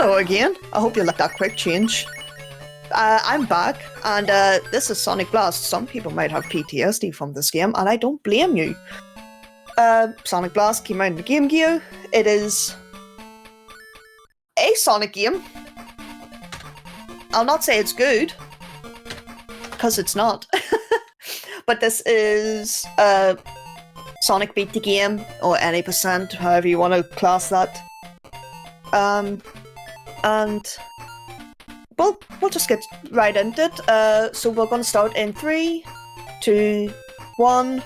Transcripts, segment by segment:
Hello again. I hope you like that quick change. I'm back, and this is Sonic Blast. Some people might have PTSD from this game, and I don't blame you. Sonic Blast came out in the Game Gear. It is a Sonic game. I'll not say it's good, because it's not. But this is Sonic beat the game, or any percent, however you want to class that. And well, we'll just get right into it. So we're going to start in 3, 2, 1,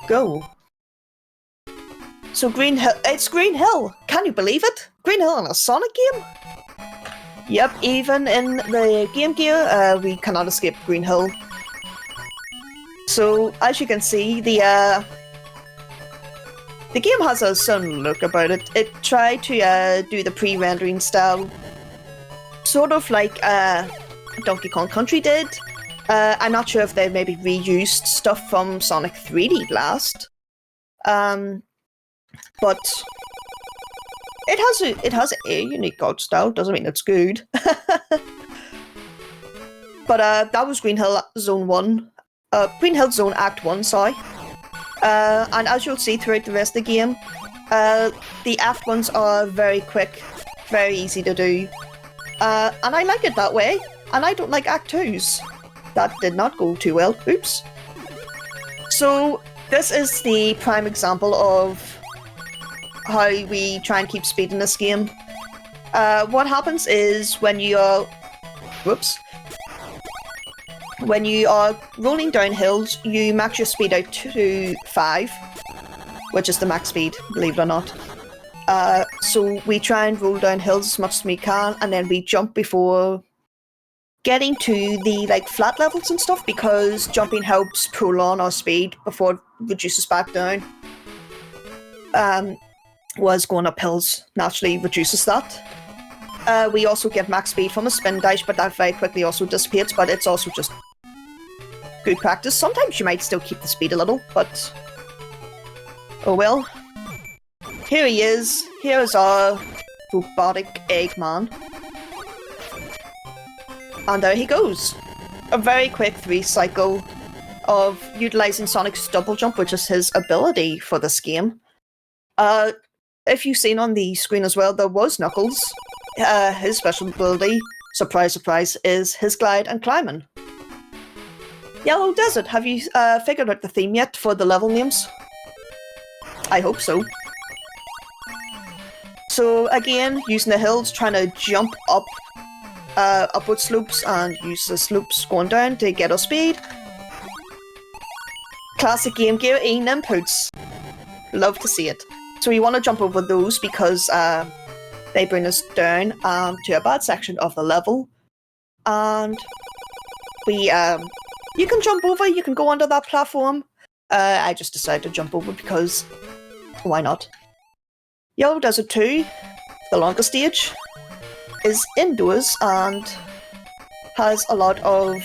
go. So Green Hill, it's Green Hill! Can you believe it? Green Hill in a Sonic game? Yep, even in the Game Gear, we cannot escape Green Hill. So, as you can see, the game has a certain look about it. It tried to do the pre-rendering style, sort of like Donkey Kong Country did. I'm not sure if they maybe reused stuff from Sonic 3D Blast. But it has a unique art style, doesn't mean it's good. But that was Green Hill Zone 1. Green Hill Zone Act 1, sorry. And as you'll see throughout the rest of the game, the Act 1s are very quick, very easy to do. And I like it that way, and I don't like Act 2s. That did not go too well, oops. So, this is the prime example of how we try and keep speed in this game. What happens is when you are... whoops. When you are rolling down hills, you max your speed out to 5, which is the max speed, believe it or not. So we try and roll down hills as much as we can, and then we jump before getting to the flat levels and stuff, because jumping helps prolong our speed before it reduces back down. Whereas going up hills naturally reduces that. We also get max speed from a spin dash, but that very quickly also dissipates, but it's also just good practice. Sometimes you might still keep the speed a little, but oh well. Here he is. Here is our robotic Eggman. And there he goes. A very quick 3-cycle of utilising Sonic's double jump, which is his ability for this game. If you've seen on the screen as well, there was Knuckles. His special ability, surprise surprise, is his glide and climbing. Yellow Desert, have you figured out the theme yet for the level names? I hope so. So again, using the hills, trying to jump up upward slopes and use the slopes going down to get our speed. Classic Game Gear in inputs. Love to see it. So we want to jump over those because they bring us down to a bad section of the level. And we, you can jump over, you can go under that platform. I just decided to jump over because why not? Yellow Desert 2, the longest stage, is indoors and has a lot of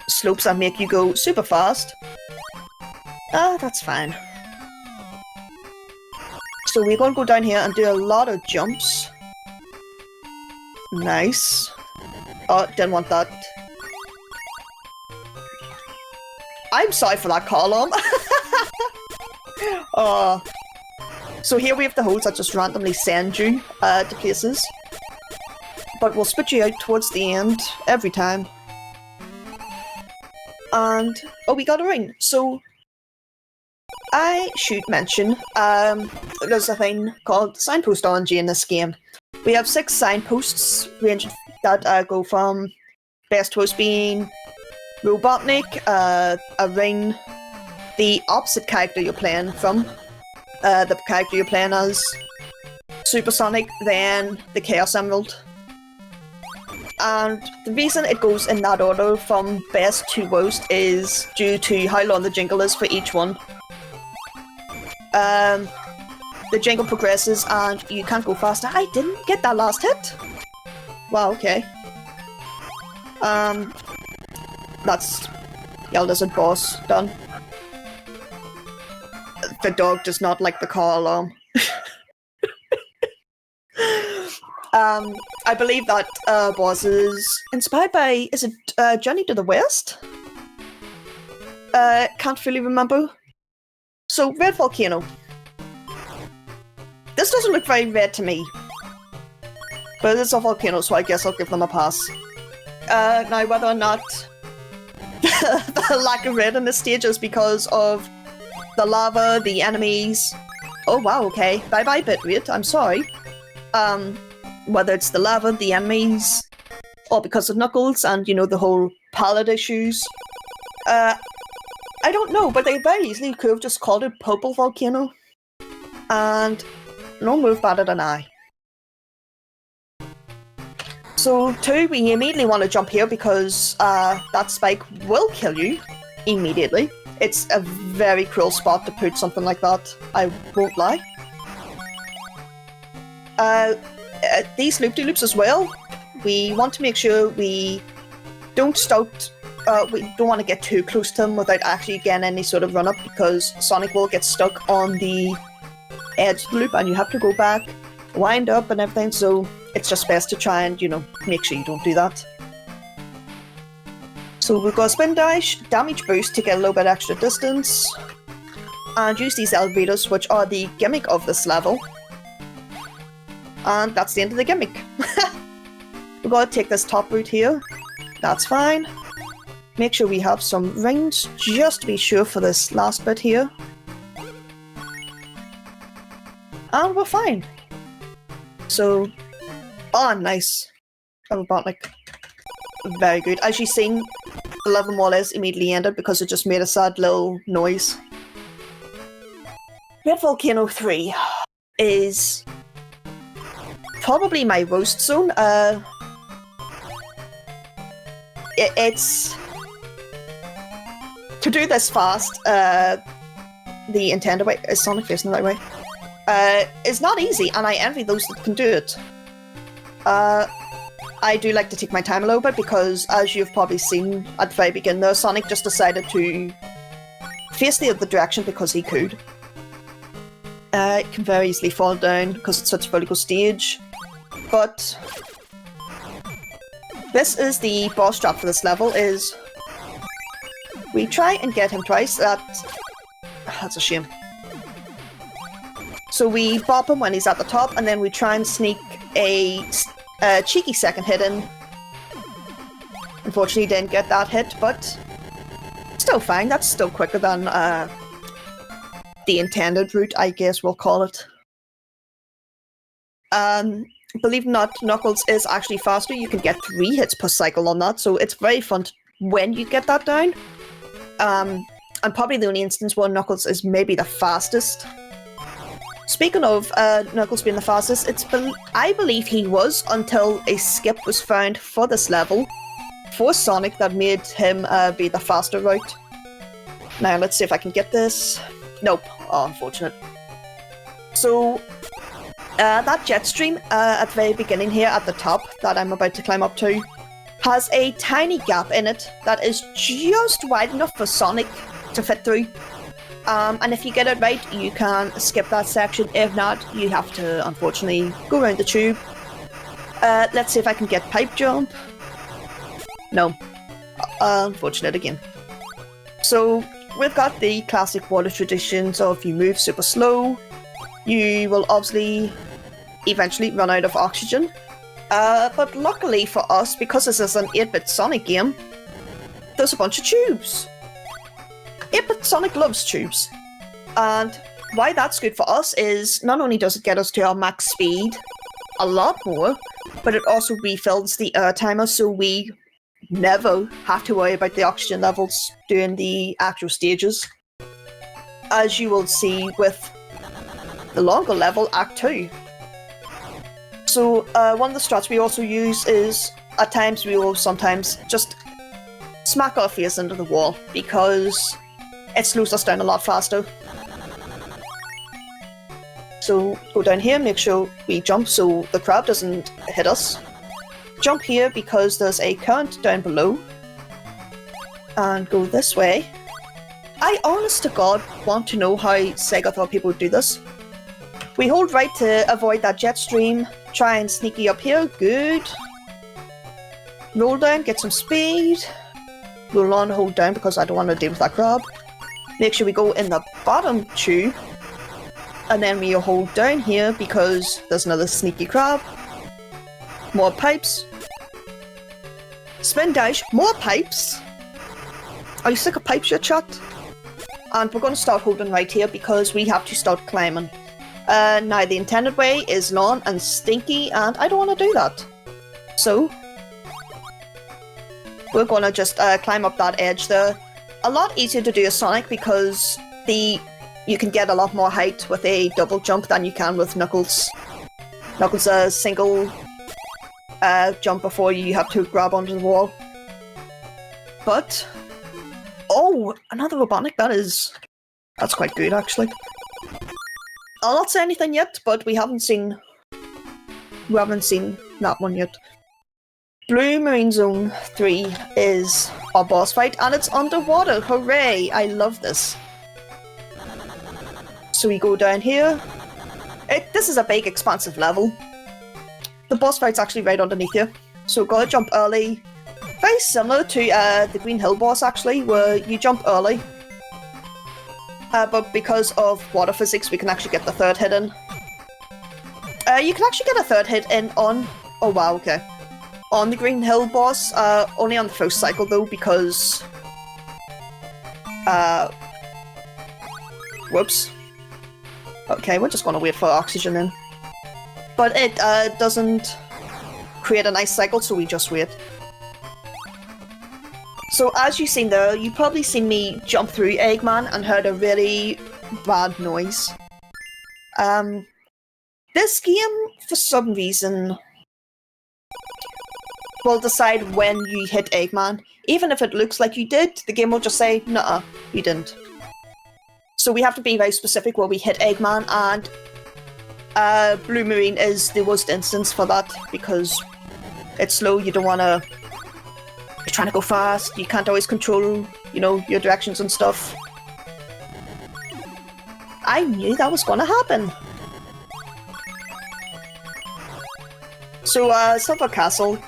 slopes that make you go super fast. That's fine. So we're going to go down here and do a lot of jumps. Nice. Oh, didn't want that. I'm sorry for that car alarm. So here we have the holes that just randomly send you to places. But we'll spit you out towards the end every time. And, oh, we got a ring. So, I should mention, there's a thing called signpost RNG in this game. We have 6 signposts ranging that go from best to worst being Robotnik, a ring, the opposite character you're playing from, the character you're playing as, Supersonic, then the Chaos Emerald. And the reason it goes in that order from best to worst is due to how long the jingle is for each one. The jingle progresses and you can't go faster. I didn't get that last hit! Wow, okay. That's Yellow Desert boss done. The dog does not like the car alarm. I believe that boss is inspired by, is it Journey to the West? Can't fully remember. So, Red Volcano. This doesn't look very red to me. But it's a volcano, so I guess I'll give them a pass. Now, whether or not the lack of red in this stage is because of the lava, the enemies... Oh wow, okay. Bye-bye bitrate, I'm sorry. Whether it's the lava, the enemies, or because of Knuckles and, you know, the whole palette issues. I don't know, but they very easily could have just called it Purple Volcano. And no move better than I. So, 2, we immediately want to jump here because that spike will kill you immediately. It's a very cruel spot to put something like that, I won't lie. These loop-de-loops as well, we want to make sure we don't start... we don't want to get too close to them without actually getting any sort of run-up, because Sonic will get stuck on the edge of the loop and you have to go back, wind up and everything, so it's just best to try and, you know, make sure you don't do that. So we've got a spin dash, damage boost to get a little bit extra distance, and use these elevators, which are the gimmick of this level. And that's the end of the gimmick. We're going to take this top route here. That's fine. Make sure we have some rings, just to be sure for this last bit here. And we're fine. So, oh, nice. Robotnik. Very good. As you've seen, the level more or less immediately ended because it just made a sad little noise. Red Volcano 3 is probably my worst zone. It's... To do this fast, the intended way, is Sonic facing the right way? Is not easy, and I envy those that can do it. I do like to take my time a little bit because, as you've probably seen at the very beginning there, Sonic just decided to face the other direction because he could. It can very easily fall down because it's such a vertical stage, but this is the boss trap for this level, is we try and get him twice. That's a shame. So we bop him when he's at the top, and then we try and sneak a cheeky second hit in. Unfortunately, didn't get that hit, but still fine. That's still quicker than the intended route, I guess we'll call it. Believe it or not, Knuckles is actually faster. You can get 3 hits per cycle on that, so it's very fun when you get that down. And probably the only instance where Knuckles is maybe the fastest. Speaking of Knuckles being the fastest, I believe he was until a skip was found for this level for Sonic that made him be the faster route. Now let's see if I can get this. Nope. Oh, unfortunate. So that jet stream at the very beginning here at the top that I'm about to climb up to has a tiny gap in it that is just wide enough for Sonic to fit through. And if you get it right, you can skip that section. If not, you have to, unfortunately, go around the tube. Let's see if I can get pipe jump. No. Unfortunate again. So, we've got the classic water traditions of you move super slow, you will obviously eventually run out of oxygen. But luckily for us, because this is an 8-bit Sonic game, there's a bunch of tubes. 8-bit Sonic loves tubes. And why that's good for us is not only does it get us to our max speed a lot more, but it also refills the air timer, so we never have to worry about the oxygen levels during the actual stages. As you will see with the longer level, Act 2. So one of the strats we also use is, at times we will sometimes just smack our face into the wall, because it slows us down a lot faster. So go down here, make sure we jump so the crab doesn't hit us. Jump here because there's a current down below. And go this way. I honest to God want to know how SEGATHON people do this. We hold right to avoid that jet stream, Try and sneaky up here. Good. Roll down, get some speed. Roll on, hold down because I don't want to deal with that crab. Make sure we go in the bottom tube. And then we hold down here because there's another sneaky crab. More pipes. Spin dash. More pipes. Are you sick of pipes yet, chat? And we're going to start holding right here because we have to start climbing. Now the intended way is long and stinky and I don't want to do that. So we're going to just climb up that edge there. A lot easier to do a Sonic because you can get a lot more height with a double jump than you can with Knuckles. Knuckles a single jump before you have to grab onto the wall. But oh, another Robotnik, that's quite good actually. I'll not say anything yet, but we haven't seen that one yet. Blue Marine Zone 3 is our boss fight, and it's underwater. Hooray! I love this. So we go down here. This is a big, expansive level. The boss fight's actually right underneath here. So gotta jump early. Very similar to the Green Hill boss, actually, where you jump early. But because of water physics, we can actually get the third hit in. You can actually get a third hit in on... Oh wow, okay. On the Green Hill boss, only on the first cycle though, because... Whoops. Okay, we're just gonna wait for oxygen in. But it doesn't create a nice cycle, so we just wait. So as you've seen there, you've probably seen me jump through Eggman and heard a really bad noise. This game, for some reason, will decide when you hit Eggman. Even if it looks like you did, the game will just say, nuh-uh, you didn't. So we have to be very specific where we hit Eggman, and Blue Marine is the worst instance for that, because it's slow, you don't want to... You're trying to go fast, you can't always control, you know, your directions and stuff. I knew that was gonna happen! So, Silver Castle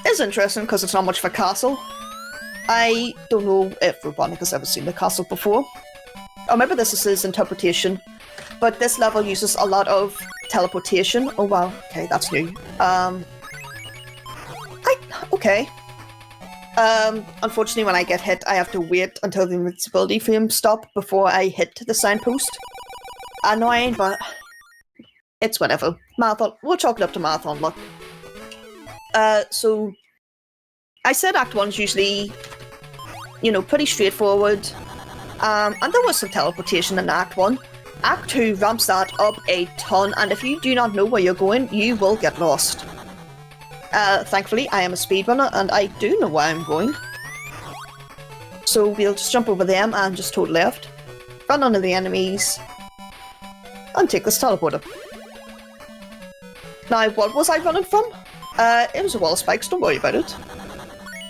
is interesting because it's not much of a castle. I don't know if Robotnik has ever seen the castle before. Or maybe this is his interpretation. But this level uses a lot of teleportation. Oh wow, okay, that's new. Okay. Unfortunately when I get hit, I have to wait until the invincibility frame stops before I hit the signpost. Annoying, but it's whatever. Marathon, we'll chalk it up to marathon luck. So, I said Act 1's usually, you know, pretty straightforward. And there was some teleportation in Act 1. Act 2 ramps that up a ton, and if you do not know where you're going, you will get lost. Thankfully, I am a speedrunner, and I do know where I'm going. So we'll just jump over them and just hold left. Run under the enemies. And take this teleporter. Now, what was I running from? It was a wall of spikes, don't worry about it.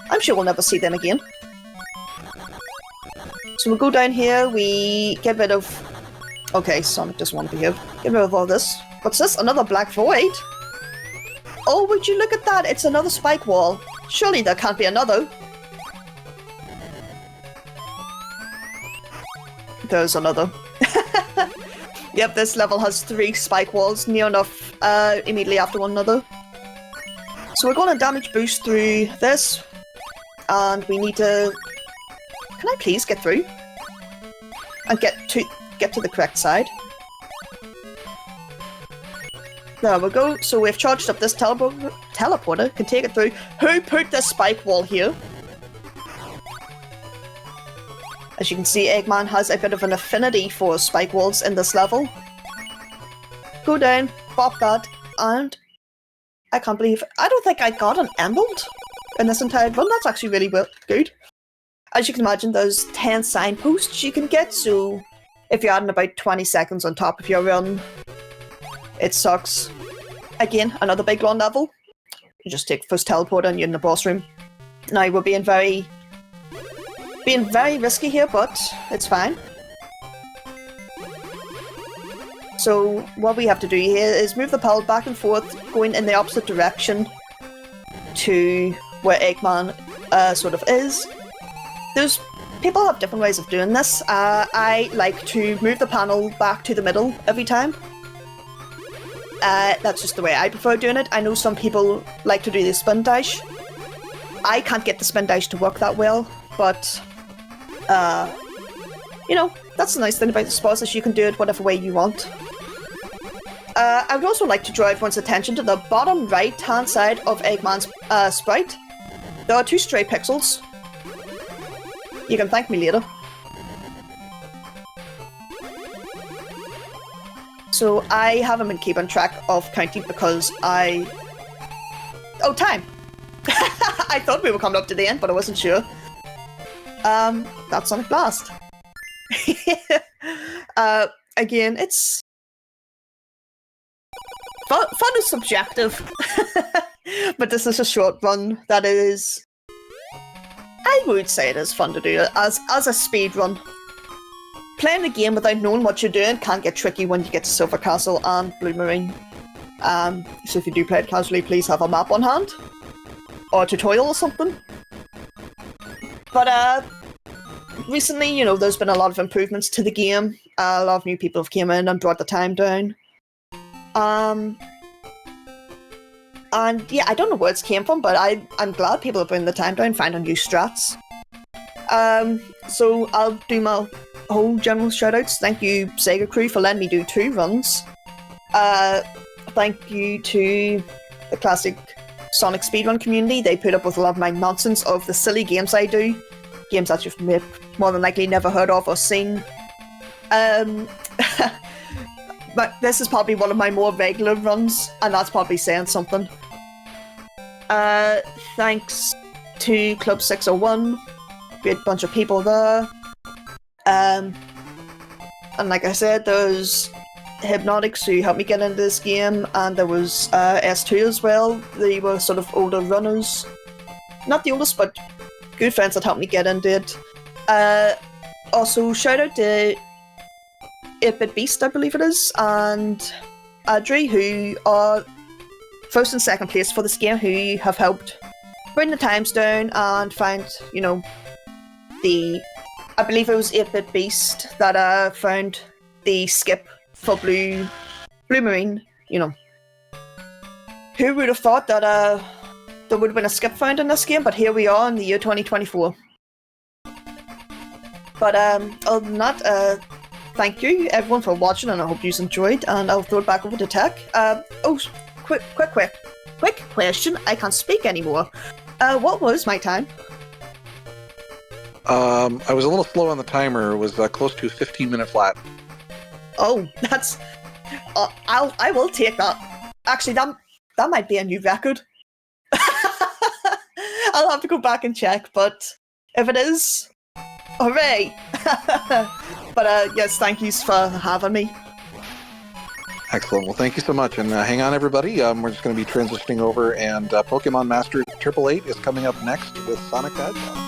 I'm sure we'll never see them again. So we'll go down here, we get rid of... Okay, Sonic doesn't want to be here. Get rid of all this. What's this? Another black void? Oh, would you look at that? It's another spike wall. Surely there can't be another. There's another. Yep, this level has 3 spike walls, near enough immediately after one another. So we're going to damage boost through this. And we need to... Can I please get through? And get to the correct side. There we go. So we've charged up this teleporter. Can take it through. Who put this spike wall here? As you can see, Eggman has a bit of an affinity for spike walls in this level. Go down, pop that, and I can't believe... I don't think I got an emerald in this entire run. That's actually really good. As you can imagine, there's 10 signposts you can get, so if you're adding about 20 seconds on top of your run, it sucks. Again, another big long level. You just take first teleporter and you're in the boss room. Now we're being very risky here, but it's fine. So what we have to do here is move the paddle back and forth, going in the opposite direction to where Eggman sort of is. There's people have different ways of doing this. I like to move the panel back to the middle every time. That's just the way I prefer doing it. I know some people like to do the spin dash. I can't get the spin dash to work that well, but you know, that's the nice thing about the sports is you can do it whatever way you want. I would also like to draw everyone's attention to the bottom right-hand side of Eggman's sprite. There are 2 stray pixels. You can thank me later. So I haven't been keeping track of counting because I... Oh, time! I thought we were coming up to the end, but I wasn't sure. That's Sonic Blast. Again, it's... Fun is subjective. But this is a short run that is... I would say it is fun to do as a speed run. Playing the game without knowing what you're doing can get tricky when you get to Silver Castle and Blue Marine. So if you do play it casually, please have a map on hand. Or a tutorial or something. But recently, you know, there's been a lot of improvements to the game. A lot of new people have came in and brought the time down. And yeah, I don't know where it's came from, but I'm glad people are bringing the time down, finding new strats. So I'll do my whole general shoutouts. Thank you, SegaCrew, for letting me do 2 runs. Thank you to the classic Sonic speedrun community. They put up with a lot of my nonsense of the silly games I do. Games that you've more than likely never heard of or seen. But this is probably one of my more regular runs, and that's probably saying something. Thanks to Club 601. Great bunch of people there. And like I said, there's Hypnotics who helped me get into this game, and there was S2 as well. They were sort of older runners. Not the oldest, but good friends that helped me get into it. Also, shout out to 8-Bit Beast, I believe it is, and Adri, who are first and second place for this game, who have helped bring the times down and find, you know, I believe it was 8-Bit Beast that found the skip for Blue Marine, you know. Who would have thought that there would have been a skip found in this game, but here we are in the year 2024. But other than that, thank you everyone for watching, and I hope you enjoyed, and I'll throw it back over to Tech. Oh, quick question, I can't speak anymore. What was my time? I was a little slow on the timer. It was close to 15-minute flat. Oh, that's... I will take that. Actually, that might be a new record. I'll have to go back and check, but if it is, hooray! But yes, thank you for having me. Excellent. Well, thank you so much. And hang on, everybody. We're just going to be transitioning over, and Pokemon Master 888 is coming up next with Sonic Hedgehog.